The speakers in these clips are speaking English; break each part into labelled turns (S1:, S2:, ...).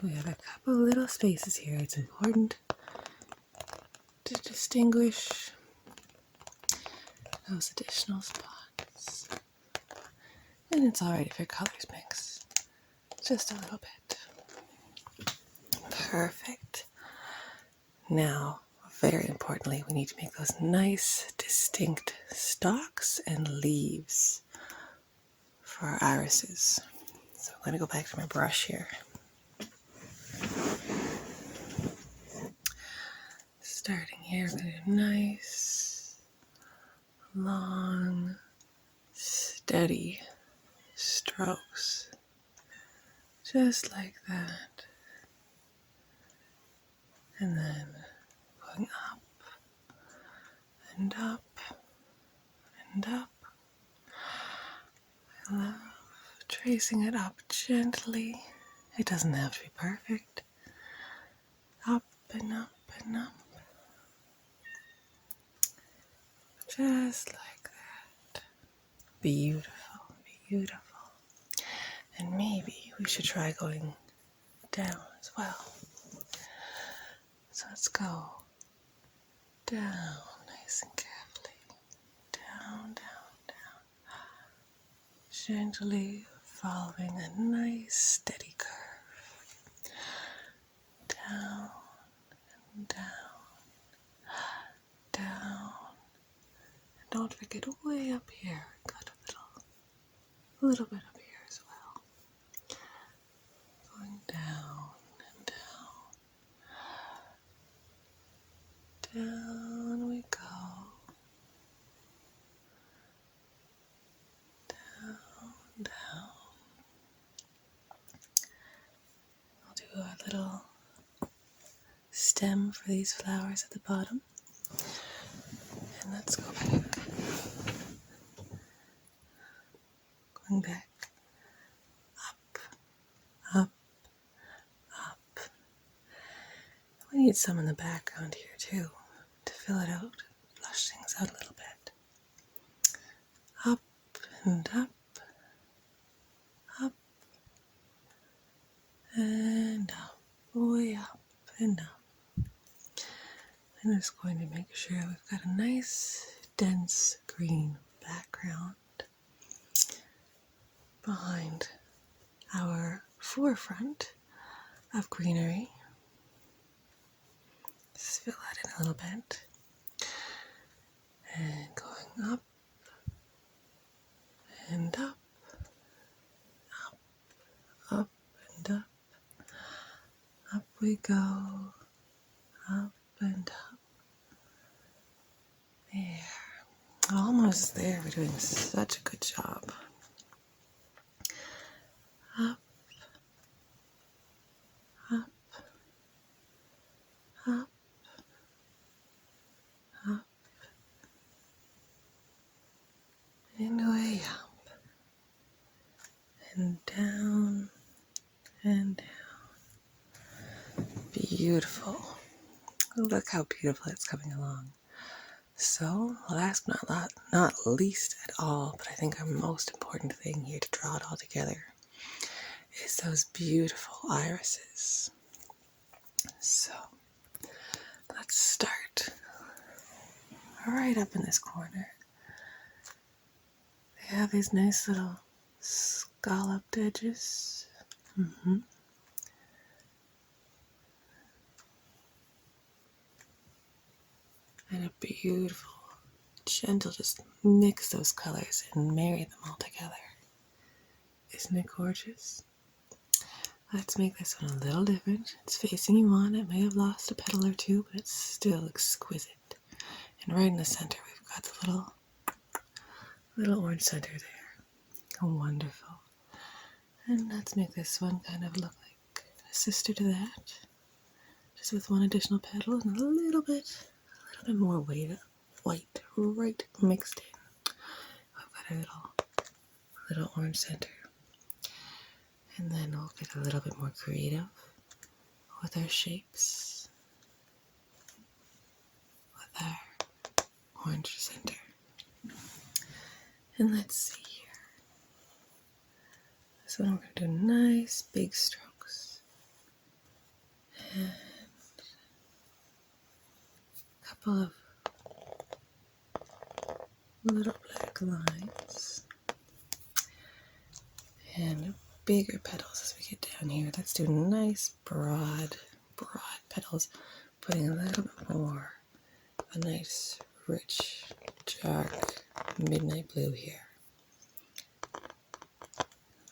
S1: We have a couple little spaces here. It's important to distinguish those additional spots. And it's alright if your colors mix just a little bit. Perfect. Now, very importantly, we need to make those nice, distinct stalks and leaves for our irises. So I'm going to go back to my brush here. Starting here, I'm going to do nice, long, steady strokes. Just like that. And then going up and up and up. I love tracing it up gently. It doesn't have to be perfect. Up and up and up. Just like that. Beautiful, beautiful. And maybe we should try going down as well. So let's go down nice and carefully. Down, down, down. Gently following a nice steady curve. Down and down. Down. And don't forget way up here. Got a little bit up here as well. Going down and down. Down we go. Down, down. I'll do a little stem for these flowers at the bottom. And let's go back. Going back. Up, up, up. We need some in the background here too to fill it out, flush things out a little bit. Up and up, up and up, way up and up. I'm just going to make sure we've got a nice, dense green background behind our forefront of greenery. Just fill that in a little bit. And going up and up, up, up and up. Up we go, up and up. There. Almost there. We're doing such a good job. Up, up, up, up, and way up, and down, and down. Beautiful. Look how beautiful it's coming along. So, last but not least at all, but I think our most important thing here to draw it all together is those beautiful irises. So, let's start right up in this corner. They have these nice little scalloped edges. And a beautiful, gentle, just mix those colors and marry them all together. Isn't it gorgeous? Let's make this one a little different. It's facing you on. It may have lost a petal or two, but it's still exquisite. And right in the center, we've got the little orange center there. Oh, wonderful. And let's make this one kind of look like a sister to that. Just with one additional petal and a little bit more white right mixed in. I've got a little orange center. And then we'll get a little bit more creative with our shapes. With our orange center. And let's see here. This one we're going to do nice big strokes. And a couple of little black lines. And bigger petals as we get down here. Let's do nice broad petals, putting a little bit more, a nice rich dark midnight blue here.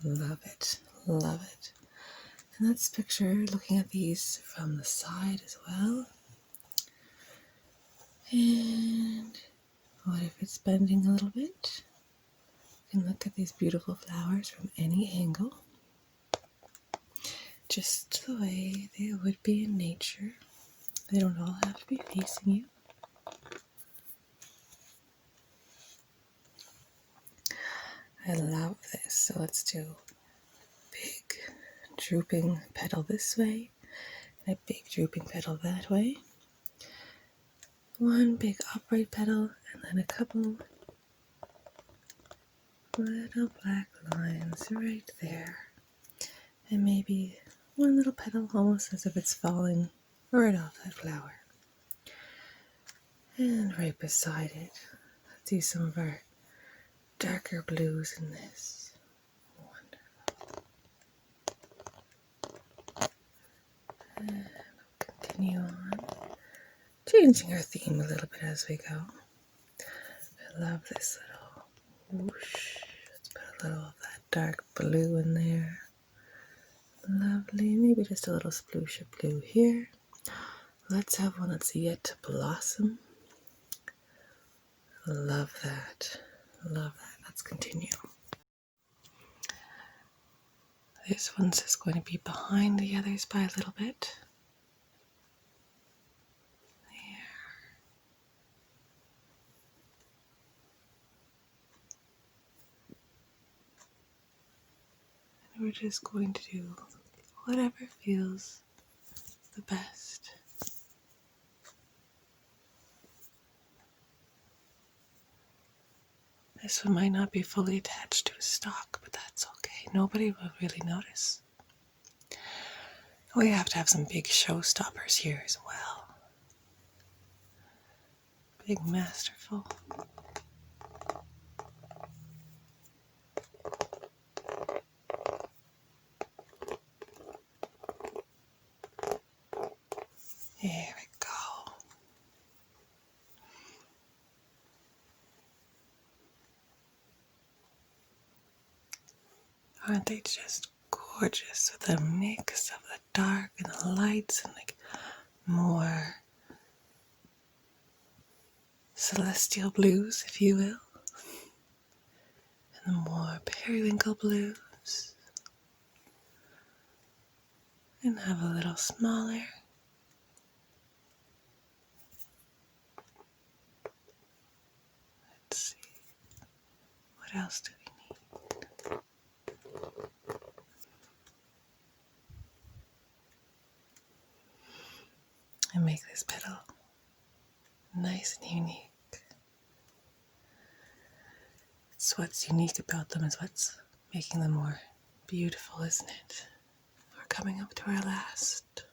S1: Love it, love it. And let's picture looking at these from the side as well. And what if it's bending a little bit? You can look at these beautiful flowers from any angle, just the way they would be in nature. They don't all have to be facing you. I love this. So let's do big drooping petal this way and a big drooping petal that way. One big upright petal and then a couple little black lines right there. And maybe one little petal almost as if it's falling right off that flower. And right beside it, let's do some of our darker blues in this. Wonderful. And we'll continue on, changing our theme a little bit as we go. I love this little whoosh. Let's put a little of that dark blue in there. Lovely. Maybe just a little sploosh of blue here. Let's have one that's yet to blossom. Love that. Love that. Let's continue. This one's just going to be behind the others by a little bit. There. And we're just going to do whatever feels the best. This one might not be fully attached to a stalk, but that's okay. Nobody will really notice. We have to have some big showstoppers here as well. Big masterful. There we go. Aren't they just gorgeous with a mix of the dark and the lights and like more celestial blues, if you will, and the more periwinkle blues, and have a little smaller. Let's see, what else do we need? And make this petal nice and unique. It's what's unique about them is what's making them more beautiful, isn't it? We're coming up to our last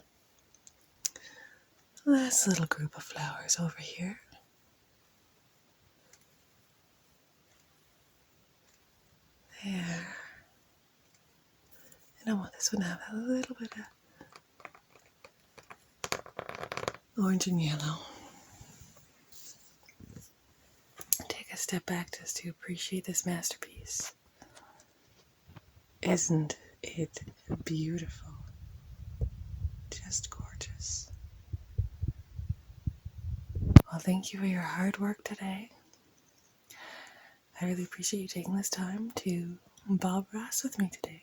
S1: little group of flowers over here. There. And I want this one to have a little bit of orange and yellow. Take a step back just to appreciate this masterpiece. Isn't it beautiful? Just gorgeous. Well, thank you for your hard work today. I really appreciate you taking this time to Bob Ross with me today.